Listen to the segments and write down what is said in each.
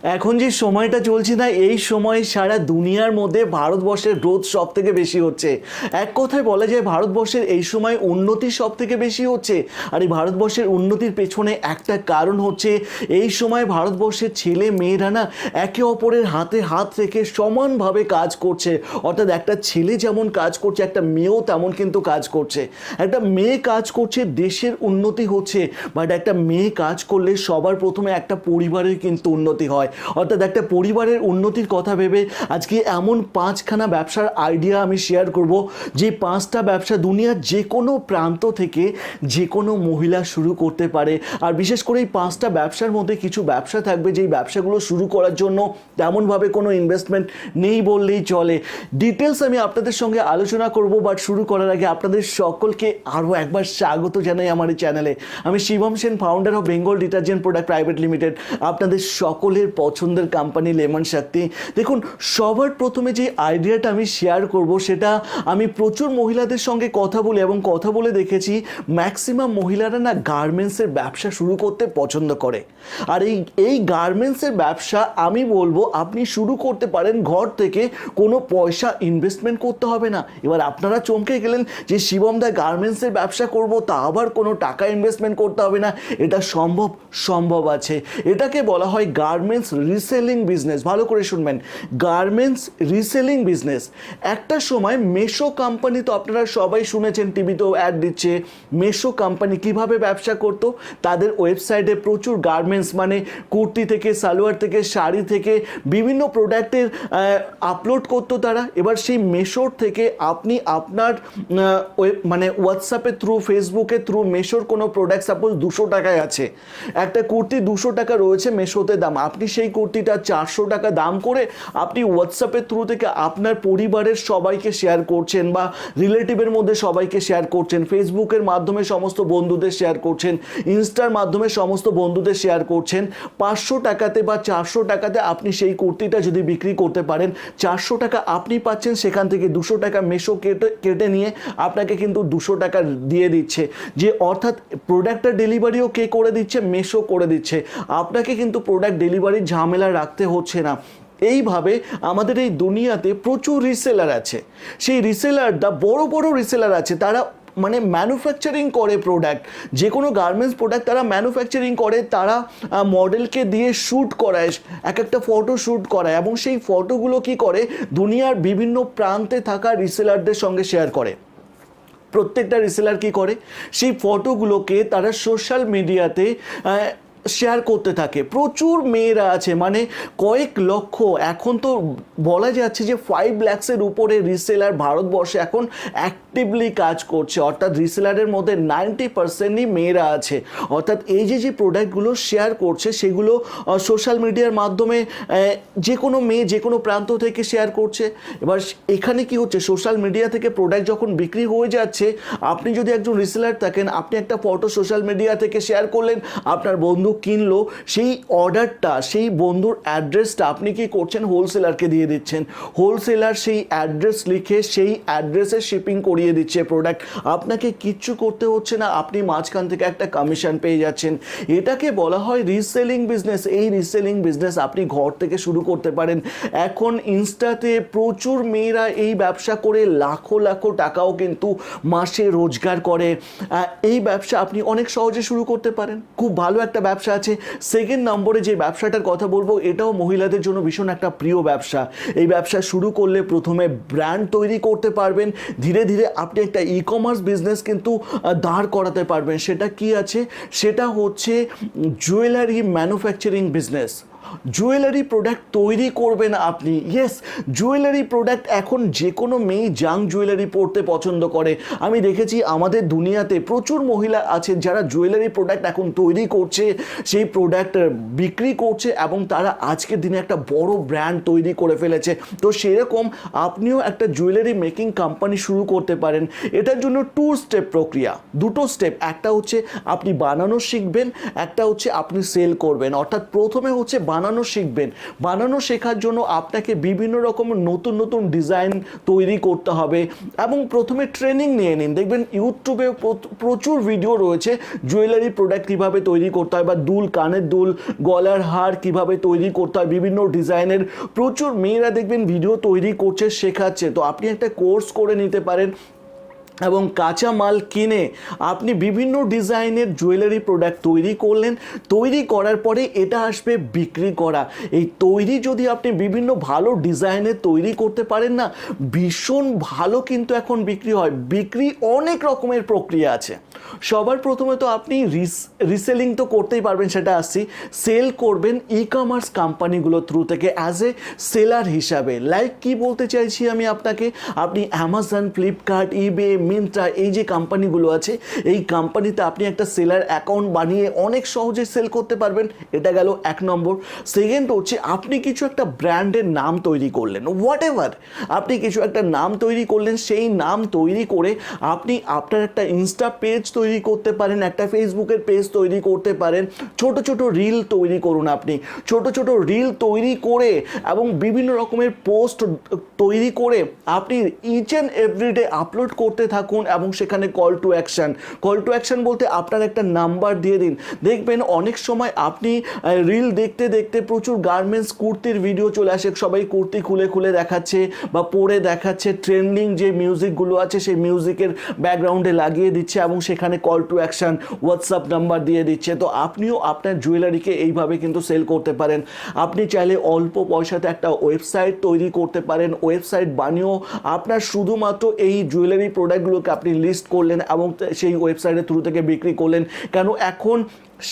এখন যে সময়টা চলছে না, এই সময় সারা দুনিয়ার মধ্যে ভারতবর্ষের গ্রোথ সব থেকে বেশি হচ্ছে। এক কথায় বলা যায় ভারতবর্ষের এই সময় উন্নতি সব থেকে বেশি হচ্ছে। আর এই ভারতবর্ষের উন্নতির পেছনে একটা কারণ হচ্ছে এই সময় ভারতবর্ষের ছেলে মেয়েরা না একে অপরের হাতে হাত রেখে সমানভাবে কাজ করছে। অর্থাৎ একটা ছেলে যেমন কাজ করছে, একটা মেয়েও তেমন কিন্তু কাজ করছে। একটা মেয়ে কাজ করছে, দেশের উন্নতি হচ্ছে। বাট একটা মেয়ে কাজ করলে সবার প্রথমে একটা পরিবারের কিন্তু উন্নতি হয়। অর্থাৎ একটা পরিবারের উন্নতির কথা ভেবে আজকে এমন 5খানা ব্যবসার আইডিয়া আমি শেয়ার করব, যে 5টা ব্যবসা দুনিয়ার যে কোনো প্রান্ত থেকে যে কোনো মহিলা শুরু করতে পারে। আর বিশেষ করে এই 5টা ব্যবসার মধ্যে কিছু ব্যবসা থাকবে যেই ব্যবসাগুলো শুরু করার জন্য তেমনভাবে কোনো ইনভেস্টমেন্ট নেই বললেই চলে। ডিটেলস আমি আপনাদের সঙ্গে আলোচনা করব, বাট শুরু করার আগে আপনাদের সকলকে আরও একবার স্বাগত জানাই আমার এই চ্যানেলে। আমি Shivam Sen, founder of Bengal detergent product private limited, আপনাদের সকলের পছন্দের কোম্পানি লেমন শক্তি। দেখুন, সবার প্রথমে যে আইডিয়াটা আমি শেয়ার করব সেটা আমি প্রচুর মহিলাদের সঙ্গে কথা বলে এবং কথা বলে দেখেছি ম্যাক্সিমাম মহিলারা না গার্মেন্টসের ব্যবসা শুরু করতে পছন্দ করে। আর এই গার্মেন্টসের ব্যবসা আমি বলবো আপনি শুরু করতে পারেন ঘর থেকে, কোনো পয়সা ইনভেস্টমেন্ট করতে হবে না। এবার আপনারা চমকে গেলেন যে শিবম দা গার্মেন্টসের ব্যবসা করব, তা আবার কোনো টাকা ইনভেস্টমেন্ট করতে হবে না। এটা সম্ভব আছে। এটাকে বলা হয় গার্মেন্টস রিসেলিং বিজনেস। ভালো করে শুনবেন, গার্মেন্টস রিসেলিং বিজনেস। একটা সময় মেশো কোম্পানি, তো আপনারা সবাই শুনেছেন, টিভিতেও অ্যাড দিচ্ছে। মেশো কোম্পানি কিভাবে ব্যবসা করতো, তাদের ওয়েবসাইটে প্রচুর গার্মেন্টস মানে কুর্তি থেকে সালোয়ার থেকে শাড়ি থেকে বিভিন্ন প্রোডাক্টের আপলোড করতো তারা। এবার সেই মেশোর থেকে আপনি আপনার মানে হোয়াটসঅ্যাপের থ্রু, ফেসবুকের থ্রু মেশোর কোনো প্রোডাক্ট সাপোজ 200 টাকায় আছে, একটা কুর্তি 200 টাকা রয়েছে মেশোতে দাম, আপনি সেই কুর্তিটা 400 টাকা দাম করে আপনি হোয়াটসঅ্যাপের থ্রু থেকে আপনার পরিবারের সবাইকে শেয়ার করছেন বা রিলেটিভের মধ্যে সবাইকে শেয়ার করছেন, ফেসবুকের মাধ্যমে সমস্ত বন্ধুদের শেয়ার করছেন, ইনস্টার মাধ্যমে সমস্ত বন্ধুদের শেয়ার করছেন। 500 টাকাতে বা 400 টাকাতে আপনি সেই কুর্তিটা যদি বিক্রি করতে পারেন, 400 টাকা আপনি পাচ্ছেন, সেখান থেকে 200 টাকা মেশো কেটে নিয়ে আপনাকে কিন্তু 200 টাকা দিয়ে দিচ্ছে। যে অর্থাৎ প্রোডাক্টটা ডেলিভারিও কে করে দিচ্ছে, মেশো করে দিচ্ছে। আপনাকে কিন্তু প্রোডাক্ট ডেলিভারির ঝামেলা রাখতে হচ্ছে না। এইভাবে আমাদের এই দুনিয়াতে প্রচুর রিসেলার আছে। সেই রিসেলাররা বড় বড় রিসেলার আছে, তারা মানে ম্যানুফ্যাকচারিং করে প্রোডাক্ট, যে কোনো গার্মেন্টস প্রোডাক্ট তারা ম্যানুফ্যাকচারিং করে, তারা মডেলকে দিয়ে শ্যুট করায়, এক একটা ফটো শ্যুট করায় এবং সেই ফটোগুলো কি করে দুনিয়ার বিভিন্ন প্রান্তে থাকা রিসেলারদের সঙ্গে শেয়ার করে। প্রত্যেকটা রিসেলার কি করে, সেই ফটোগুলোকে তারা সোশ্যাল মিডিয়াতে শেয়ার করতে থাকে। প্রচুর মেয়েরা আছে, মানে কয়েক লক্ষ, এখন তো বলা যাচ্ছে যে 5 লাখের উপরে রিসেলার ভারতবর্ষে এখন অ্যাক্টিভলি কাজ করছে। অর্থাৎ রিসেলারের মধ্যে 90%ই মেয়েরা আছে। অর্থাৎ এই যে প্রোডাক্টগুলো শেয়ার করছে সেগুলো সোশ্যাল মিডিয়ার মাধ্যমে যে কোনো মেয়ে যে কোনো প্রান্ত থেকে শেয়ার করছে। এবার এখানে কি হচ্ছে, সোশ্যাল মিডিয়া থেকে প্রোডাক্ট যখন বিক্রি হয়ে যাচ্ছে, আপনি যদি একজন রিসেলার থাকেন, আপনি একটা ফটো সোশ্যাল মিডিয়া থেকে শেয়ার করলেন, আপনার বন্ধু কিনলো, সেই অর্ডারটা, সেই বন্ধুর অ্যাড্রেসটা আপনি কি করছেন, হোলসেলারকে দিয়ে দিচ্ছেন। হোলসেলার সেই অ্যাড্রেস লিখে সেই অ্যাড্রেসে শিপিং করিয়ে দিচ্ছে প্রোডাক্ট। আপনাকে কিচ্ছু করতে হচ্ছে না, আপনি মাঝখান থেকে একটা কমিশন পেয়ে যাচ্ছেন। এটাকে বলা হয় রিসেলিং বিজনেস। এই রিসেলিং বিজনেস আপনি ঘর থেকে শুরু করতে পারেন। এখন ইনস্টাতে প্রচুর মেয়েরা এই ব্যবসা করে লাখো লাখো টাকাও কিন্তু মাসে রোজগার করে। এই ব্যবসা আপনি অনেক সহজে শুরু করতে পারেন। খুব ভালো একটা ব্যবসা আছে। সেকেন্ড নম্বরে যে ব্যবসাটার কথা বলবো, এটাও মহিলাদের জন্য ভীষণ একটা প্রিয় ব্যবসা। এই ব্যবসা শুরু করলে প্রথমে ব্র্যান্ড তৈরি করতে পারবেন, ধীরে ধীরে আপনি একটা ই কমার্স বিজনেস কিন্তু দাঁড় করাতে পারবেন। সেটা কি আছে, সেটা হচ্ছে jewellery manufacturing business. Jewellery product তৈরি করবেন আপনি। ইয়েস, জুয়েলারি প্রোডাক্ট এখন যে কোনো মেয়ে জাং জুয়েলারি পরতে পছন্দ করে। আমি দেখেছি আমাদের দুনিয়াতে প্রচুর মহিলা আছেন যারা জুয়েলারি প্রোডাক্ট এখন তৈরি করছে, সেই প্রোডাক্ট বিক্রি করছে এবং তারা আজকের দিনে একটা বড় ব্র্যান্ড তৈরি করে ফেলেছে। তো সেরকম আপনিও একটা জুয়েলারি মেকিং কোম্পানি শুরু করতে পারেন। এটার জন্য 2 স্টেপ প্রক্রিয়া, 2টো স্টেপ। একটা হচ্ছে আপনি বানানো শিখবেন, একটা হচ্ছে আপনি সেল করবেন। অর্থাৎ প্রথমে হচ্ছে বানানো শিখবেন। বানানো শেখার জন্য আপনাকে বিভিন্ন রকমের নতুন নতুন ডিজাইন তৈরি করতে হবে এবং প্রথমে ট্রেনিং নিয়ে নিন। দেখবেন ইউটিউবে প্রচুর ভিডিও রয়েছে জুয়েলারি প্রোডাক্ট কীভাবে তৈরি করতে হয়, বা দুল, কানের দুল, গলার হার কীভাবে তৈরি করতে হয়, বিভিন্ন ডিজাইনের প্রচুর মেয়েরা দেখবেন ভিডিও তৈরি করছে, শেখাচ্ছে। তো আপনি একটা কোর্স করে নিতে পারেন এবং কাঁচা মাল কিনে আপনি বিভিন্ন ডিজাইনের জুয়েলারি প্রোডাক্ট তৈরি করলেন। তৈরি করার পরে এটা আসবে বিক্রি করা। এই তৈরি যদি আপনি বিভিন্ন ভালো ডিজাইনের তৈরি করতে পারেন না, ভীষণ ভালো কিন্তু এখন বিক্রি হয়। বিক্রি অনেক রকমের প্রক্রিয়া আছে। সবার প্রথমে তো আপনি রিসেলিং তো করতেই পারবেন, সেটা আসছি। সেল করবেন ই কমার্স কোম্পানিগুলো থ্রু থেকে অ্যাজ এ সেলার হিসাবে। লাইক কি বলতে চাইছি আমি আপনাকে, আপনি অ্যামাজন, ফ্লিপকার্ট, ইবে, মিন্ত্রা, এই যে কোম্পানিগুলো আছে, এই কোম্পানিতে আপনি একটা সেলার অ্যাকাউন্ট বানিয়ে অনেক সহজে সেল করতে পারবেন। এটা গেল 1 নম্বর। সেকেন্ড হচ্ছে আপনি কিছু একটা ব্র্যান্ডের নাম তৈরি করলেন, হোয়াট এভার আপনি কিছু একটা নাম তৈরি করলেন। সেই নাম তৈরি করে আপনি আপনার একটা ইনস্টা পেজ তৈরি করতে পারেন, একটা ফেসবুকের পেজ তৈরি করতে পারেন। ছোট ছোট রিল তৈরি করুন আপনি, ছোট ছোট রিল তৈরি করে এবং বিভিন্ন রকমের পোস্ট তৈরি করে আপনি ইচ অ্যান্ড এভরিডে আপলোড করতে থাকুন এবং সেখানে call to action. Call to action বলতে আপনার একটা নাম্বার দিয়ে দিন। দেখবেন অনেক সময় আপনি রিল দেখতে দেখতে প্রচুর গার্মেন্টস কুর্তির ভিডিও চলে আসে, সবাই কুর্তি খুলে খুলে দেখাচ্ছে বা পরে দেখাচ্ছে, ট্রেন্ডিং যে মিউজিকগুলো আছে সেই মিউজিকের ব্যাকগ্রাউন্ডে লাগিয়ে দিচ্ছে এবং সেখানে call to action, WhatsApp number দিয়ে দিচ্ছে। তো আপনিও আপনার জুয়েলারিকে এইভাবে কিন্তু সেল করতে পারেন। আপনি চাইলে অল্প পয়সাতে একটা ওয়েবসাইট তৈরি করতে পারেন। ওয়েবসাইট বানিয়েও আপনার শুধুমাত্র এই জুয়েলারি প্রোডাক্টগুলোকে আপনি লিস্ট করলেন এবং সেই ওয়েবসাইটের থ্রু থেকে বিক্রি করলেন। কেন এখন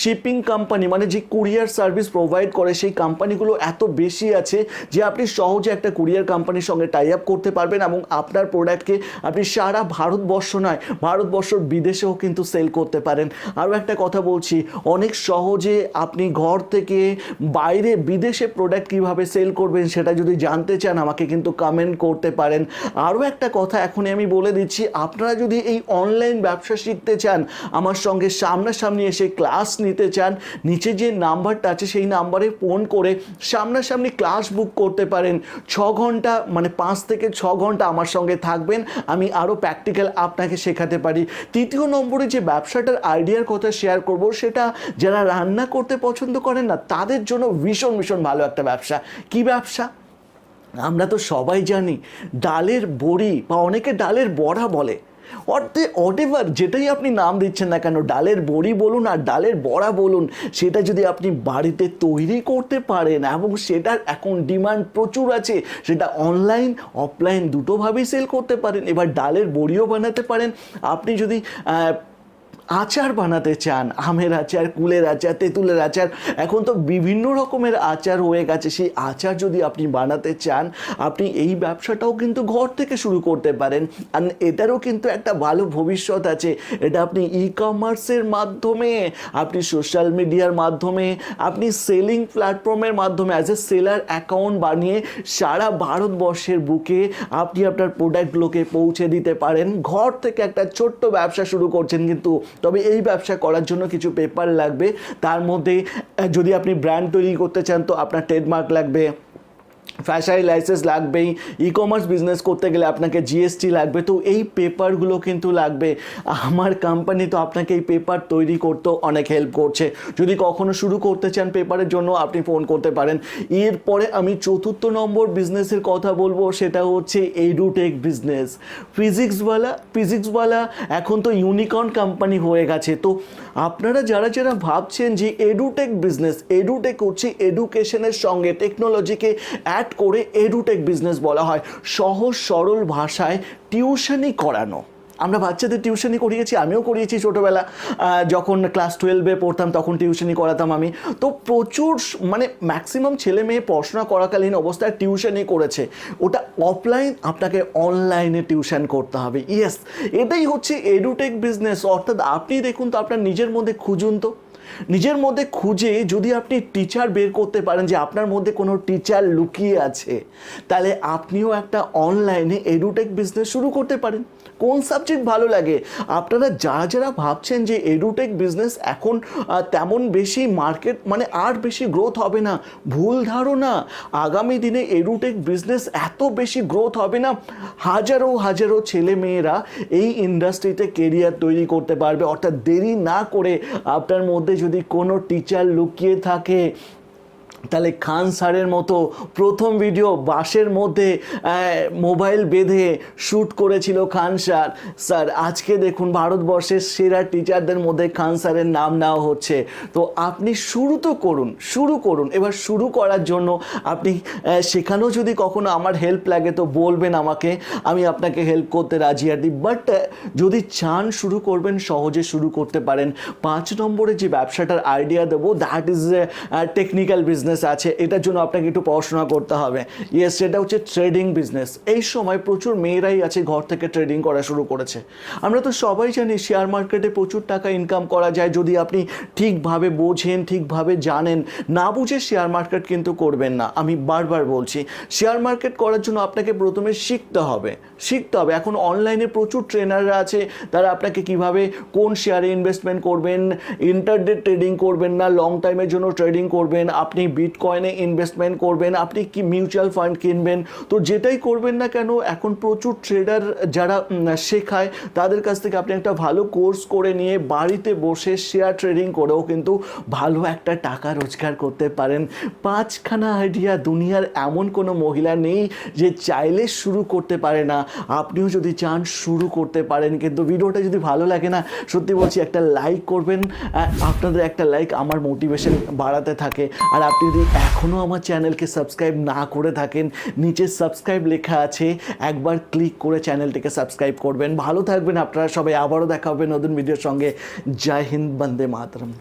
শিপিং কোম্পানি মানে যে কুরিয়ার সার্ভিস প্রোভাইড করে সেই কোম্পানিগুলো এত বেশি আছে যে আপনি সহজে একটা কুরিয়ার কোম্পানির সঙ্গে টাই আপ করতে পারবেন এবং আপনার প্রোডাক্টকে আপনি সারা ভারতবর্ষ নয়, ভারতবর্ষর বিদেশেও কিন্তু সেল করতে পারেন। আরও একটা কথা বলছি, অনেক সহজে আপনি ঘর থেকে বাইরে বিদেশে প্রোডাক্ট কীভাবে সেল করবেন সেটা যদি জানতে চান আমাকে কিন্তু কমেন্ট করতে পারেন। আরও একটা কথা এখনই আমি বলে দিচ্ছি, আপনারা যদি এই অনলাইন ব্যবসা শিখতে চান, আমার সঙ্গে সামনাসামনি এসে ক্লাস নিতে চান, নিচে যে নাম্বারটা আছে সেই নাম্বারে ফোন করে সামনাসামনি ক্লাস বুক করতে পারেন। 6 ঘন্টা মানে 5 থেকে 6 ঘন্টা আমার সঙ্গে থাকবেন, আমি আরও প্র্যাকটিক্যাল আপনাকে শেখাতে পারি। তৃতীয় নম্বরে যে ব্যবসাটার আইডিয়ার কথা শেয়ার করব, সেটা যারা রান্না করতে পছন্দ করেন না তাদের জন্য ভীষণ ভীষণ ভালো একটা ব্যবসা। কি ব্যবসা? আমরা তো সবাই জানি ডালের বড়ি বা অনেকে ডালের বড়া বলে, হোয়াটএভার যেটাই আপনি নাম দিচ্ছেন না কেন, ডালের বড়ি বলুন আর ডালের বড়া বলুন, সেটা যদি আপনি বাড়িতে তৈরি করতে পারেন এবং সেটার এখন ডিমান্ড প্রচুর আছে, সেটা অনলাইন অফলাইন দুটোভাবেই সেল করতে পারেন। এবার ডালের বড়িও বানাতে পারেন। আপনি যদি আচার বানাতে চান, আমের আচার, কুলের আচার, তেঁতুলের আচার, এখন তো বিভিন্ন রকমের আচার হয়ে গেছে, সেই আচার যদি আপনি বানাতে চান আপনি এই ব্যবসাটাও কিন্তু ঘর থেকে শুরু করতে পারেন। আর এটারও কিন্তু একটা ভালো ভবিষ্যৎ আছে। এটা আপনি ই কমার্সের মাধ্যমে, আপনি সোশ্যাল মিডিয়ার মাধ্যমে, আপনি সেলিং প্ল্যাটফর্মের মাধ্যমে অ্যাজ এ সেলার অ্যাকাউন্ট বানিয়ে সারা ভারতবর্ষের বুকে আপনি আপনার প্রোডাক্টগুলোকে পৌঁছে দিতে পারেন। ঘর থেকে একটা ছোট্ট ব্যবসা শুরু করছেন, কিন্তু তবে এই ব্যবসা করার জন্য কিছু পেপার লাগবে। তার মধ্যে যদি আপনি ব্র্যান্ড তৈরি করতে চান তো আপনার ট্রেডমার্ক লাগবে, ফ্যাশারি লাইসেন্স লাগবেই, ই কমার্স বিজনেস করতে গেলে আপনাকে জিএসটি লাগবে। তো এই পেপারগুলো কিন্তু লাগবে। আমার কোম্পানি তো আপনাকে এই পেপার তৈরি করতেও অনেক হেল্প করছে। যদি কখনো শুরু করতে চান পেপারের জন্য আপনি ফোন করতে পারেন। এরপরে আমি 4র্থ নম্বর বিজনেসের কথা বলবো, সেটা হচ্ছে এডুটেক বিজনেস। ফিজিক্সওয়ালা এখন তো ইউনিকর্ন কোম্পানি হয়ে গেছে। তো আপনারা যারা যারা ভাবছেন যে এডুটেক বিজনেস, এডুটেক হচ্ছে এডুকেশনের সঙ্গে টেকনোলজিকে অ্যাড করে এডুটেক বিজনেস বলা হয়। সহজ সরল ভাষায় টিউশনি করানো। আমরা বাচ্চাদের টিউশনি করিয়েছি, আমিও করিয়েছি ছোটোবেলা, যখন ক্লাস 12-এ পড়তাম তখন টিউশনি করাতাম আমি। তো প্রচুর মানে ম্যাক্সিমাম ছেলে মেয়ে পড়াশোনা করাকালীন অবস্থায় টিউশনি করেছে। ওটা অফলাইন, আপনাকে অনলাইনে টিউশন করতে হবে। ইয়েস, এটাই হচ্ছে এডুটেক বিজনেস। অর্থাৎ আপনি দেখুন তো আপনার নিজের মধ্যে খুঁজুন তো নিজের মধ্যে খুঁজে যদি আপনি টিচার বের করতে পারেন, যে আপনার মধ্যে কোনো টিচার লুকিয়ে আছে, তাহলে আপনিও একটা অনলাইনে এডুটেক বিজনেস শুরু করতে পারেন। কোন সাবজেক্ট ভালো লাগে? আপনারা যারা যারা ভাবছেন যে এডুটেক বিজনেস এখন তেমন বেশি মার্কেট মানে আর বেশি গ্রোথ হবে না, ভুল ধারণা। আগামী দিনে এডুটেক বিজনেস এত বেশি গ্রোথ হবে না, হাজারো হাজারো ছেলে মেয়েরা এই ইন্ডাস্ট্রিতে কেরিয়ার তৈরি করতে পারবে। অর্থাৎ দেরি না করে আপনার মধ্যে যদি কোনো টিচার লুকিয়ে থাকে, তাহলে খান স্যারের মতো প্রথম ভিডিও বাসের মধ্যে মোবাইল বেঁধে শ্যুট করেছিল খান স্যার, আজকে দেখুন ভারতবর্ষের সেরা টিচারদের মধ্যে খান স্যারের নাম নেওয়া হচ্ছে। তো আপনি শুরু করুন। এবার শুরু করার জন্য আপনি সেখানেও যদি কখনো আমার হেল্প লাগে তো বলবেন আমাকে, আমি আপনাকে হেল্প করতে রাজি আছি। বাট যদি চান শুরু করবেন, সহজে শুরু করতে পারেন। 5 নম্বরে যে ব্যবসাটার আইডিয়া দেবো, দ্যাট ইজ টেকনিক্যাল বিজনেস আছে, এটার জন্য আপনাকে একটু পড়াশোনা করতে হবে। ইয়েস, সেটা হচ্ছে ট্রেডিং বিজনেস। এই সময় প্রচুর মেয়েরাই আছে ঘর থেকে ট্রেডিং করা শুরু করেছে। আমরা তো সবাই জানি শেয়ার মার্কেটে প্রচুর টাকা ইনকাম করা যায় যদি আপনি ঠিকভাবে বোঝেন, ঠিকভাবে জানেন। না বুঝে শেয়ার মার্কেট কিন্তু করবেন না। আমি বারবার বলছি, শেয়ার মার্কেট করার জন্য আপনাকে প্রথমে শিখতে হবে। এখন অনলাইনে প্রচুর ট্রেনাররা আছে, তারা আপনাকে কিভাবে কোন শেয়ারে ইনভেস্টমেন্ট করবেন, ইন্টারডে ট্রেডিং করবেন না লং টাইমের জন্য ট্রেডিং করবেন, আপনি বিটকয়েনে ইনভেস্টমেন্ট করবেন, আপনি কি মিউচুয়াল ফান্ড কিনবেন, তো যেটাই করবেন না কেন এখন প্রচুর ট্রেডার যারা শেখায় তাদের কাছ থেকে আপনি একটা ভালো কোর্স করে নিয়ে বাড়িতে বসে শেয়ার ট্রেডিং করেও কিন্তু ভালো একটা টাকা রোজগার করতে পারেন। 5খানা আইডিয়া, দুনিয়ার এমন কোনো মহিলা নেই যে চাইলে শুরু করতে পারে না। আপনিও যদি চান শুরু করতে পারেন। কিন্তু ভিডিওটা যদি ভালো লাগে না, সত্যি বলছি একটা লাইক করবেন। আপনাদের একটা লাইক আমার মোটিভেশন বাড়াতে থাকে। আর আপনি যদি এখনও আমার চ্যানেলকে সাবস্ক্রাইব না করে থাকেন, নিচে সাবস্ক্রাইব লেখা আছে, একবার ক্লিক করে চ্যানেলটিকে সাবস্ক্রাইব করবেন। ভালো থাকবেন আপনারা সবাই, আবারও দেখা হবে নতুন ভিডিওর সঙ্গে। জয় হিন্দ, বন্দে মাতরম।